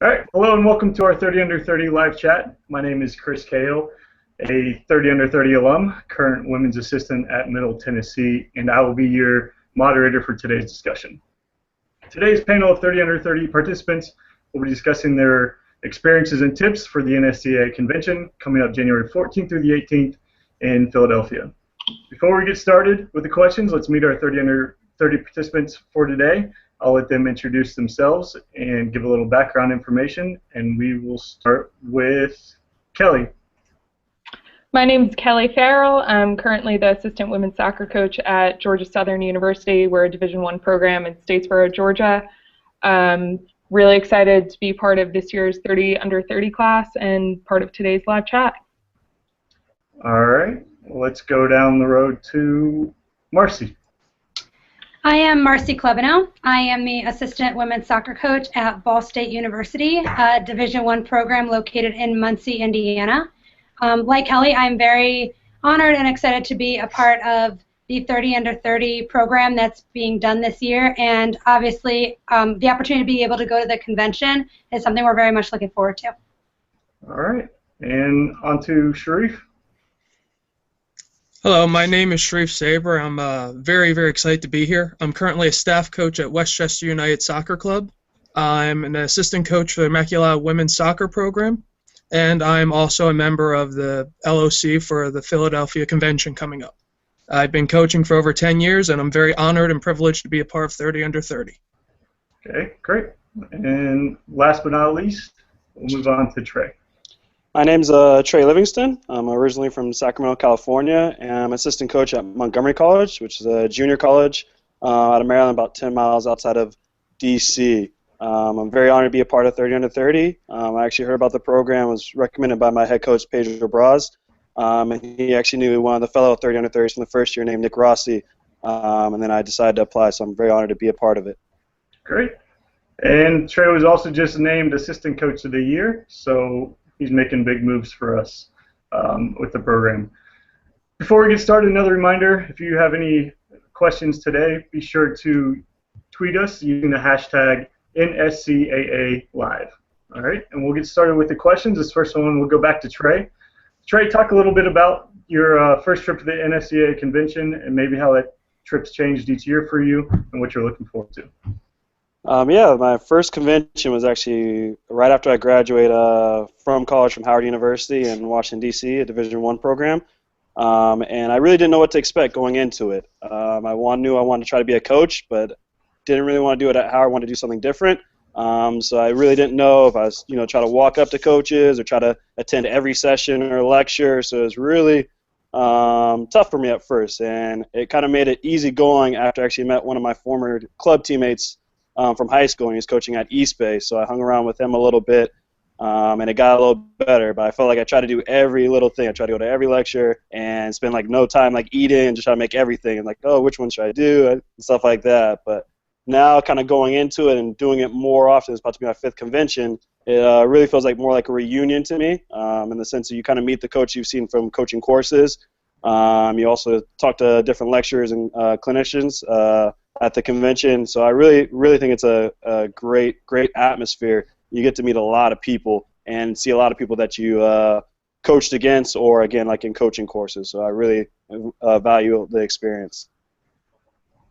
All right, hello and welcome to our 30 Under 30 live chat. My name is Chris Cahill, a 30 Under 30 alum, current women's assistant at Middle Tennessee, and I will be your moderator for today's discussion. Today's panel of 30 Under 30 participants will be discussing their experiences and tips for the NSCAA Convention coming up January 14th through the 18th in Philadelphia. Before we get started with the questions, let's meet our 30 Under 30 participants for today. I'll let them introduce themselves and give a little background information, and we will start with Kelly. My name is Kelly Farrell. I'm currently the assistant women's soccer coach at Georgia Southern University. We're a Division I program in Statesboro, Georgia. Really excited to be part of this year's 30 Under 30 class and part of today's live chat. All right, let's go down the road to Marcie. I am Marcie Klebanow. I am the assistant women's soccer coach at Ball State University, a Division I program located in Muncie, Indiana. Like Kelly, I'm very honored and excited to be a part of the 30 Under 30 program that's being done this year, and obviously the opportunity to be able to go to the convention is something we're very much looking forward to. All right, and on to Sharif. Hello, my name is Sharif Saber. I'm very, very excited to be here. I'm currently a staff coach at Westchester United Soccer Club. I'm an assistant coach for the Immaculata Women's Soccer Program, and I'm also a member of the LOC for the Philadelphia Convention coming up. I've been coaching for over 10 years, and I'm very honored and privileged to be a part of 30 Under 30. Okay, great. And last but not least, we'll move on to Trey. My name's Trey Livingston. I'm originally from Sacramento, California, and I'm assistant coach at Montgomery College, which is a junior college out of Maryland, about 10 miles outside of D.C. I'm very honored to be a part of 30 Under 30. I actually heard about the program. It was recommended by my head coach, Pedro Braz, and he actually knew one of the fellow 30 Under 30s from the first year named Nick Rossi, and then I decided to apply, so I'm very honored to be a part of it. Great. And Trey was also just named Assistant Coach of the Year, so he's making big moves for us with the program. Before we get started, another reminder, if you have any questions today, be sure to tweet us using the hashtag NSCAA Live. All right, and we'll get started with the questions. This first one will go back to Trey. Trey, talk a little bit about your first trip to the NSCAA Convention and maybe how that trip's changed each year for you and what you're looking forward to. Yeah, my first convention was actually right after I graduated from college from Howard University in Washington, D.C., a Division I program. And I really didn't know what to expect going into it. I knew I wanted to try to be a coach, but didn't really want to do it at Howard. I wanted to do something different. So I really didn't know if I was, try to walk up to coaches or try to attend every session or lecture. So it was really tough for me at first. And it kind of made it easy going after I actually met one of my former club teammates from high school, and he was coaching at East Bay, so I hung around with him a little bit, and it got a little better, but I felt like I tried to do every little thing. I tried to go to every lecture and spend no time eating and just try to make everything, and oh, which one should I do, and stuff like that. But now kind of going into it and doing it more often, it's about to be my 5th convention, it really feels more like a reunion to me, in the sense that you kind of meet the coach you've seen from coaching courses. You also talk to different lecturers and clinicians at the convention, so I really think it's a great atmosphere. You get to meet a lot of people and see a lot of people that you coached against or, again, in coaching courses, so I really value the experience.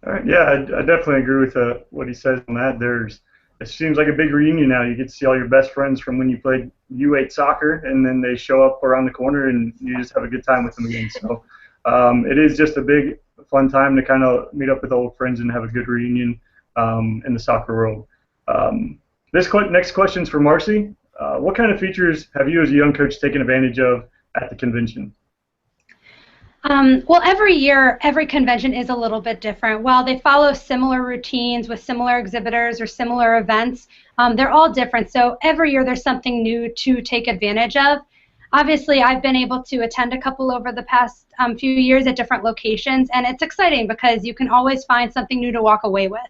All right, yeah, I definitely agree with what he says on that. It seems like a big reunion now. You get to see all your best friends from when you played U8 soccer, and then they show up around the corner, and you just have a good time with them again. So it is just a big, fun time to kind of meet up with old friends and have a good reunion in the soccer world. Next question is for Marcie. What kind of features have you as a young coach taken advantage of at the convention? Well, every year, every convention is a little bit different. While they follow similar routines with similar exhibitors or similar events, they're all different. So every year there's something new to take advantage of. Obviously, I've been able to attend a couple over the past few years at different locations, and it's exciting because you can always find something new to walk away with.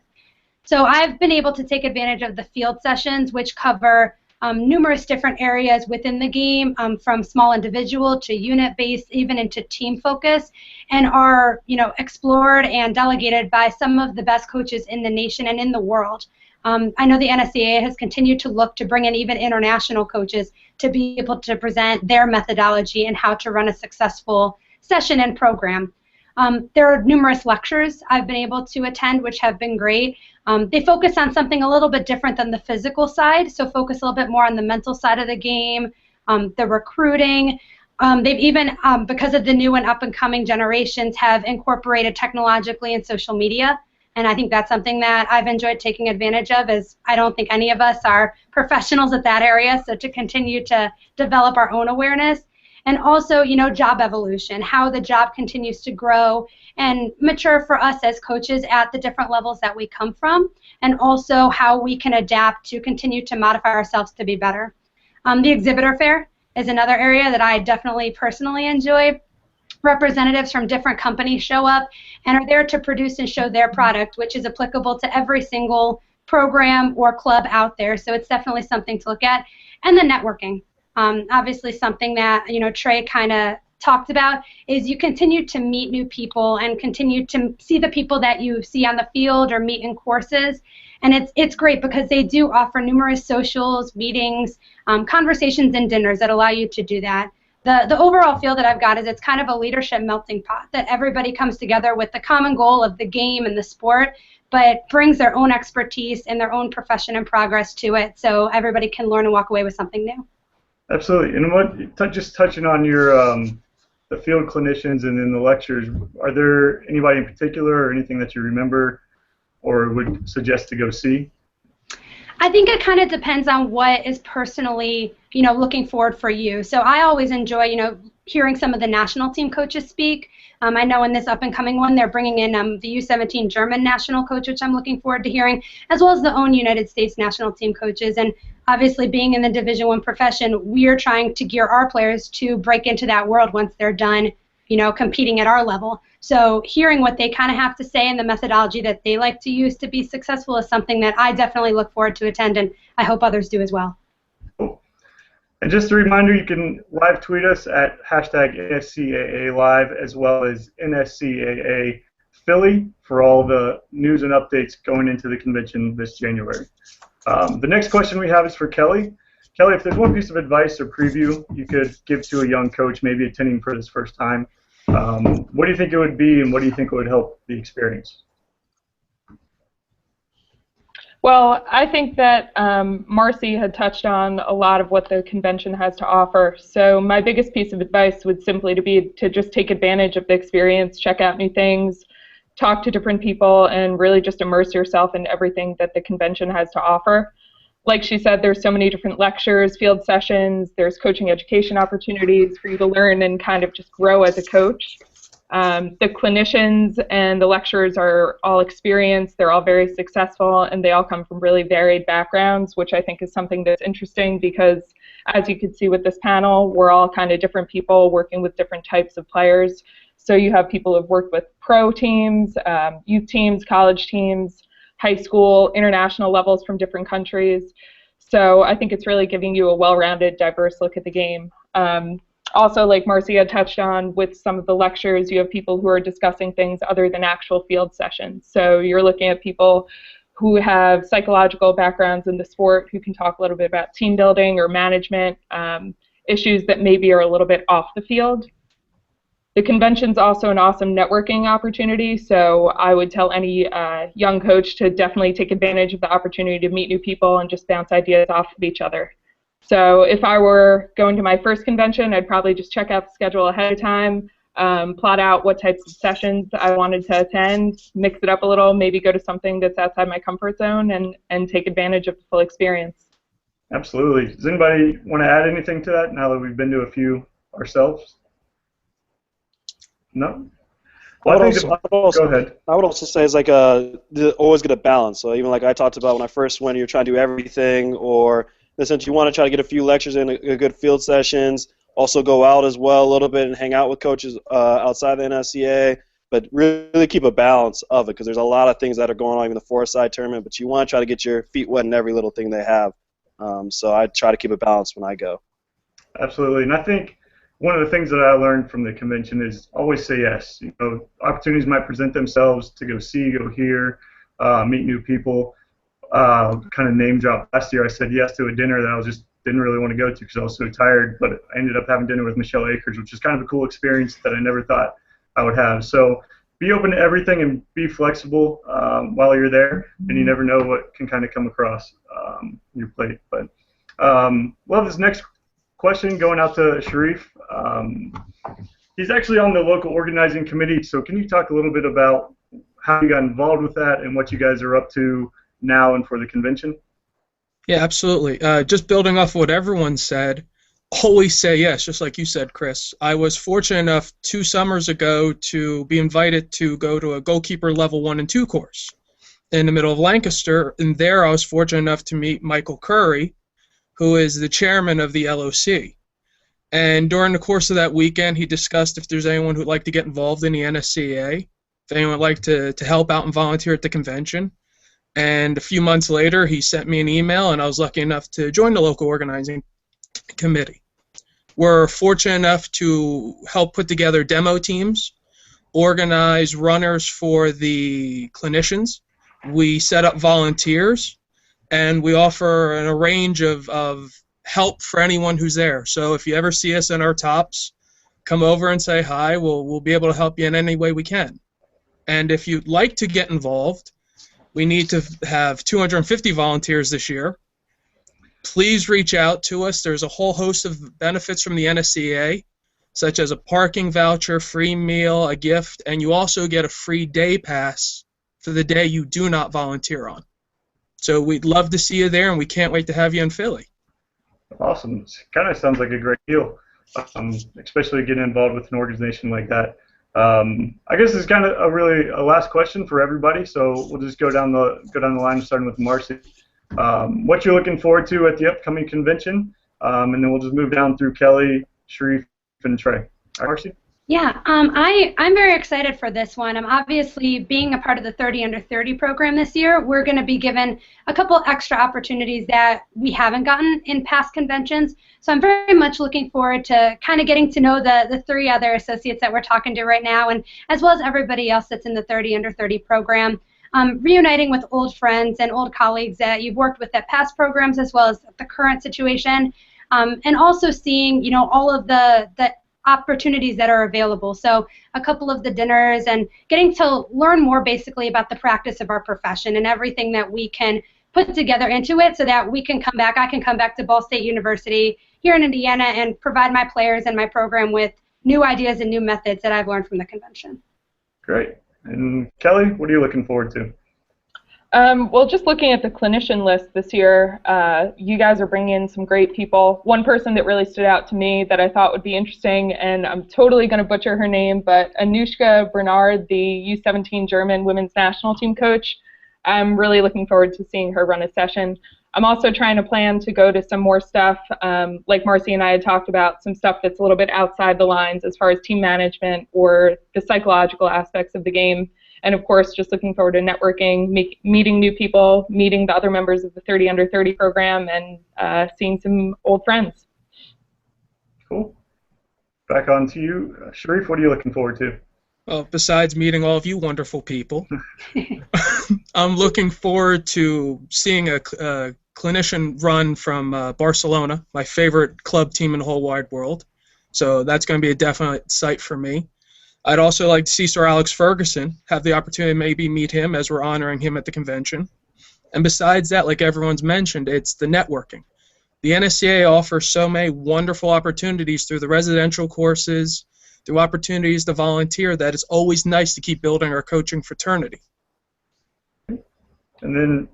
So I've been able to take advantage of the field sessions, which cover numerous different areas within the game, from small individual to unit-based, even into team focus, and are explored and delegated by some of the best coaches in the nation and in the world. I know the NSCAA has continued to look to bring in even international coaches to be able to present their methodology and how to run a successful session and program. There are numerous lectures I've been able to attend, which have been great. They focus on something a little bit different than the physical side, so focus a little bit more on the mental side of the game, the recruiting. They've even, because of the new and up-and-coming generations, have incorporated technologically and social media. And I think that's something that I've enjoyed taking advantage of, as I don't think any of us are professionals at that area, so to continue to develop our own awareness. And also, you know, job evolution, how the job continues to grow and mature for us as coaches at the different levels that we come from, and also how we can adapt to continue to modify ourselves to be better. The exhibitor fair is another area that I definitely personally enjoy. Representatives from different companies show up and are there to produce and show their product, which is applicable to every single program or club out there. So it's definitely something to look at. And the networking. Obviously something that, you know, Trey kind of talked about is you continue to meet new people and continue to see the people that you see on the field or meet in courses. And it's great because they do offer numerous socials, meetings, conversations, and dinners that allow you to do that. The overall feel that I've got is it's kind of a leadership melting pot, that everybody comes together with the common goal of the game and the sport, but brings their own expertise and their own profession and progress to it, so everybody can learn and walk away with something new. Absolutely. And just touching on your the field clinicians and then the lectures, are there anybody in particular or anything that you remember or would suggest to go see? I think it kind of depends on what is personally, you know, looking forward for you. So I always enjoy, you know, hearing some of the national team coaches speak. I know in this up-and-coming one, they're bringing in the U17 German national coach, which I'm looking forward to hearing, as well as the own United States national team coaches. And obviously, being in the Division I profession, we're trying to gear our players to break into that world once they're done, you know, competing at our level. So hearing what they kind of have to say and the methodology that they like to use to be successful is something that I definitely look forward to attend, and I hope others do as well. Cool. And just a reminder, you can live tweet us at #NSCAA Live as well as NSCAA Philly for all the news and updates going into the convention this January. The next question we have is for Kelly. Kelly, if there's one piece of advice or preview you could give to a young coach maybe attending for this first time, what do you think it would be, and what do you think would help the experience? Well, I think that Marcie had touched on a lot of what the convention has to offer. So my biggest piece of advice would simply be to just take advantage of the experience, check out new things, talk to different people, and really just immerse yourself in everything that the convention has to offer. Like she said, there's so many different lectures, field sessions, there's coaching education opportunities for you to learn and kind of just grow as a coach. The clinicians and the lecturers are all experienced, they're all very successful, and they all come from really varied backgrounds, which I think is something that's interesting because, as you can see with this panel, we're all kind of different people working with different types of players. So you have people who've worked with pro teams, youth teams, college teams, high school, international levels from different countries. So I think it's really giving you a well-rounded, diverse look at the game. Also, like Marcie had touched on, with some of the lectures, you have people who are discussing things other than actual field sessions. So you're looking at people who have psychological backgrounds in the sport, who can talk a little bit about team building or management, issues that maybe are a little bit off the field. The convention's also an awesome networking opportunity, so I would tell any young coach to definitely take advantage of the opportunity to meet new people and just bounce ideas off of each other. So if I were going to my first convention, I'd probably just check out the schedule ahead of time, plot out what types of sessions I wanted to attend, mix it up a little, maybe go to something that's outside my comfort zone, and take advantage of the full experience. Absolutely. Does anybody want to add anything to that now that we've been to a few ourselves? No? Well, go ahead. I would also say it's like always get a balance. So even like I talked about when I first went, you're trying to do everything, or in a sense you want to try to get a few lectures in, a good field sessions, also go out as well a little bit and hang out with coaches outside the NSCAA, but really keep a balance of it because there's a lot of things that are going on, even the four-a-side tournament, but you want to try to get your feet wet in every little thing they have. So I try to keep a balance when I go. Absolutely, and I think one of the things that I learned from the convention is always say yes. You know, opportunities might present themselves to go see, go hear, meet new people. kind of name drop last year. I said yes to a dinner that I just didn't really want to go to because I was so tired, but I ended up having dinner with Michelle Akers, which is kind of a cool experience that I never thought I would have. So be open to everything and be flexible while you're there, and you never know what can kind of come across your plate. But love this next question going out to Sharif. He's actually on the local organizing committee, so can you talk a little bit about how you got involved with that and what you guys are up to now and for the convention? Yeah, absolutely. Just building off what everyone said, always say yes, just like you said, Chris. I was fortunate enough 2 summers ago to be invited to go to a goalkeeper level 1 and 2 course in the middle of Lancaster, and there I was fortunate enough to meet Michael Curry, who is the chairman of the LOC. And during the course of that weekend, he discussed if there's anyone who'd like to get involved in the NSCAA, if anyone would like to help out and volunteer at the convention. And a few months later, he sent me an email, and I was lucky enough to join the local organizing committee. We're fortunate enough to help put together demo teams, organize runners for the clinicians. We set up volunteers, and we offer a range of help for anyone who's there. So if you ever see us in our tops, come over and say hi. We'll be able to help you in any way we can. And if you'd like to get involved, we need to have 250 volunteers this year. Please reach out to us. There's a whole host of benefits from the NSCAA, such as a parking voucher, free meal, a gift, and you also get a free day pass for the day you do not volunteer on. So we'd love to see you there, and we can't wait to have you in Philly. Awesome. It kind of sounds like a great deal, especially getting involved with an organization like that. I guess it's kind of a last question for everybody, so we'll just go down the line, starting with Marcie. What you're looking forward to at the upcoming convention, and then we'll just move down through Kelly, Sharif, and Trey. All right, Marcie? Yeah, I'm very excited for this one. I'm obviously being a part of the 30 under 30 program this year. We're going to be given a couple extra opportunities that we haven't gotten in past conventions. So I'm very much looking forward to kind of getting to know the 3 other associates that we're talking to right now, and as well as everybody else that's in the 30 under 30 program. Reuniting with old friends and old colleagues that you've worked with at past programs as well as the current situation, and also seeing, all of the opportunities that are available. So a couple of the dinners and getting to learn more basically about the practice of our profession and everything that we can put together into it so that we can come back. I can come back to Ball State University here in Indiana and provide my players and my program with new ideas and new methods that I've learned from the convention. Great. And Kelly, what are you looking forward to? Well, just looking at the clinician list this year, you guys are bringing in some great people. One person that really stood out to me that I thought would be interesting, and I'm totally going to butcher her name, but Anushka Bernard, the U17 German women's national team coach. I'm really looking forward to seeing her run a session. I'm also trying to plan to go to some more stuff, like Marcie and I had talked about, some stuff that's a little bit outside the lines as far as team management or the psychological aspects of the game. And of course, just looking forward to networking, meeting new people, meeting the other members of the 30 under 30 program, and seeing some old friends. Cool. Back on to you. Sharif, what are you looking forward to? Well, besides meeting all of you wonderful people, I'm looking forward to seeing a clinician run from Barcelona, my favorite club team in the whole wide world. So that's going to be a definite sight for me. I'd also like to see Sir Alex Ferguson, have the opportunity to maybe meet him as we're honoring him at the convention. And besides that, like everyone's mentioned, it's the networking. The NSCAA offers so many wonderful opportunities through the residential courses, through opportunities to volunteer, that it's always nice to keep building our coaching fraternity. And then,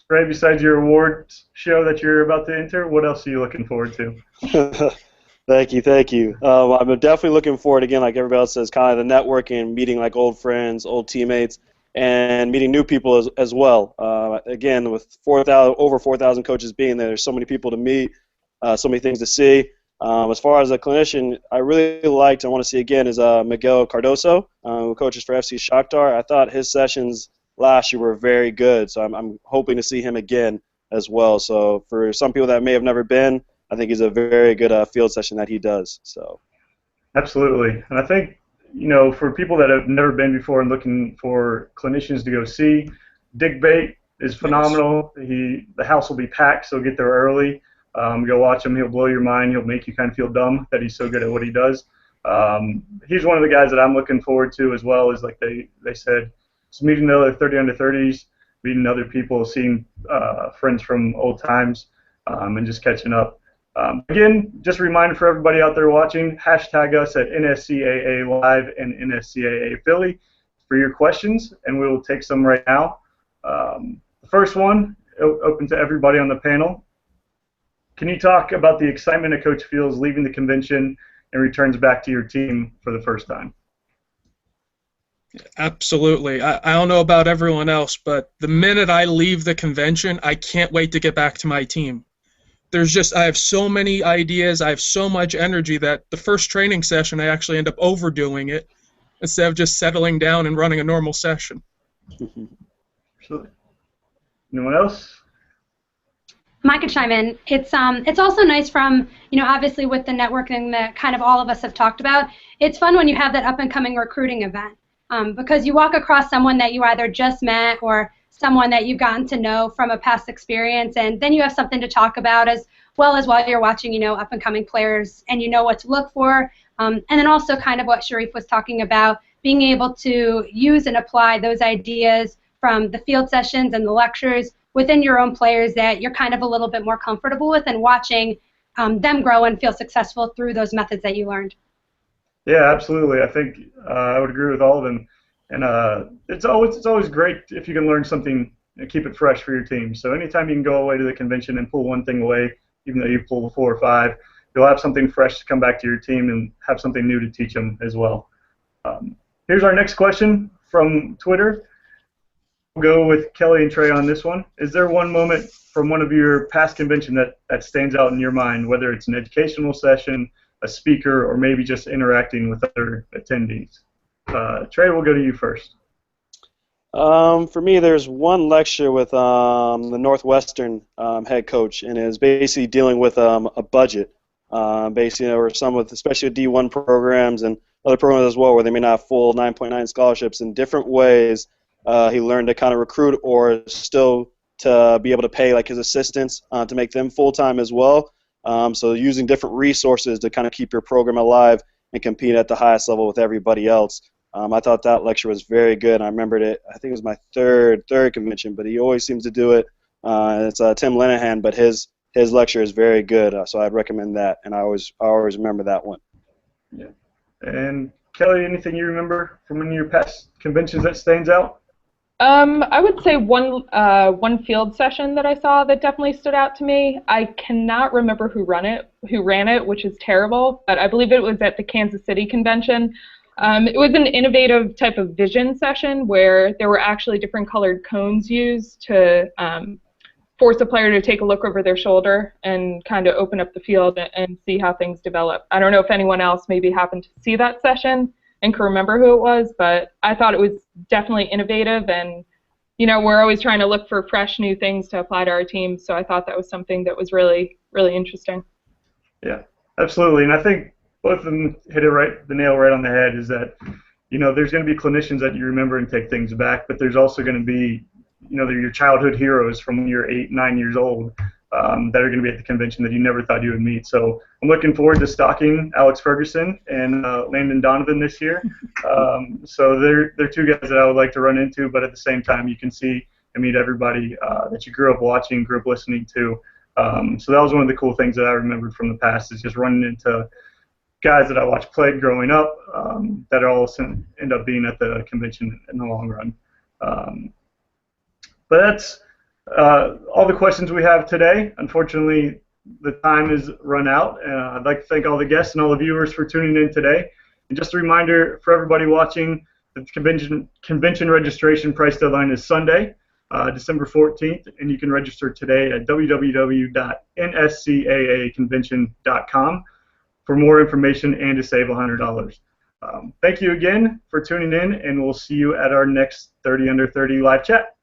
Ray, besides your awards show that you're about to enter, what else are you looking forward to? Thank you. I'm definitely looking forward, again, like everybody else says, kind of the networking, meeting like old friends, old teammates, and meeting new people as well. Again, with over 4,000 coaches being there, there's so many people to meet, so many things to see. As far as a clinician, I really liked, I want to see again, is Miguel Cardoso, who coaches for FC Shakhtar. I thought his sessions last year were very good, so I'm hoping to see him again as well. So for some people that may have never been, I think he's a very good field session that he does. So, absolutely, and I think for people that have never been before and looking for clinicians to go see, Dick Bate is phenomenal. The house will be packed, so get there early. Go watch him. He'll blow your mind. He'll make you kind of feel dumb that he's so good at what he does. He's one of the guys that I'm looking forward to as well. Is like they said, just meeting the other 30 under 30s, meeting other people, seeing friends from old times, and just catching up. Again, just a reminder for everybody out there watching, hashtag us at NSCAA Live and NSCAA Philly for your questions, and we will take some right now. The first one, open to everybody on the panel. Can you talk about the excitement a coach feels leaving the convention and returns back to your team for the first time? Absolutely. I don't know about everyone else, but the minute I leave the convention, I can't wait to get back to my team. I have so many ideas, I have so much energy that the first training session I actually end up overdoing it instead of just settling down and running a normal session. Absolutely. Anyone else? I could chime in. It's also nice from, obviously with the networking that kind of all of us have talked about, it's fun when you have that up-and-coming recruiting event because you walk across someone that you either just met or someone that you've gotten to know from a past experience, and then you have something to talk about as well as while you're watching, up-and-coming players, and you know what to look for. And then also kind of what Sharif was talking about, being able to use and apply those ideas from the field sessions and the lectures within your own players that you're kind of a little bit more comfortable with, and watching them grow and feel successful through those methods that you learned. Yeah, absolutely. I think I would agree with all of them. And it's always great if you can learn something and keep it fresh for your team. So anytime you can go away to the convention and pull one thing away, even though you pull 4 or 5, you'll have something fresh to come back to your team and have something new to teach them as well. Here's our next question from Twitter. We'll go with Kelly and Trey on this one. Is there one moment from one of your past convention that stands out in your mind, whether it's an educational session, a speaker, or maybe just interacting with other attendees? Trey, we'll go to you first. For me, there's one lecture with the Northwestern head coach, and is basically dealing with a budget. Basically, or some with, especially with D1 programs and other programs as well, where they may not have full 9.9 scholarships, in different ways. He learned to kind of recruit, or still to be able to pay like his assistants to make them full-time as well. So using different resources to kind of keep your program alive and compete at the highest level with everybody else. I thought that lecture was very good. I remembered it. I think it was my third convention, but he always seems to do it. It's Tim Linehan, but his lecture is very good. So I'd recommend that, and I always remember that one. Yeah. And Kelly, anything you remember from one of your past conventions that stands out? I would say one field session that I saw that definitely stood out to me. I cannot remember who ran it, which is terrible, but I believe it was at the Kansas City convention. It was an innovative type of vision session where there were actually different colored cones used to force a player to take a look over their shoulder and kind of open up the field and see how things develop. I don't know if anyone else maybe happened to see that session and can remember who it was, but I thought it was definitely innovative, and we're always trying to look for fresh new things to apply to our team, so I thought that was something that was really, really interesting. Yeah, absolutely, and I think both of them hit the nail right on the head, is that there's going to be clinicians that you remember and take things back, but there's also going to be they're your childhood heroes from when you're 8, 9 years old that are going to be at the convention that you never thought you would meet. So I'm looking forward to stalking Alex Ferguson and Landon Donovan this year. So they're 2 guys that I would like to run into, but at the same time you can see and meet everybody that you grew up watching, grew up listening to. So that was one of the cool things that I remembered from the past, is just running into guys that I watched play growing up that all end up being at the convention in the long run. But that's all the questions we have today. Unfortunately, the time is run out. I'd like to thank all the guests and all the viewers for tuning in today. And just a reminder for everybody watching, that the convention registration price deadline is Sunday, December 14th, and you can register today at www.nscaaconvention.com for more information and to save $100. Thank you again for tuning in, and we'll see you at our next 30 Under 30 live chat.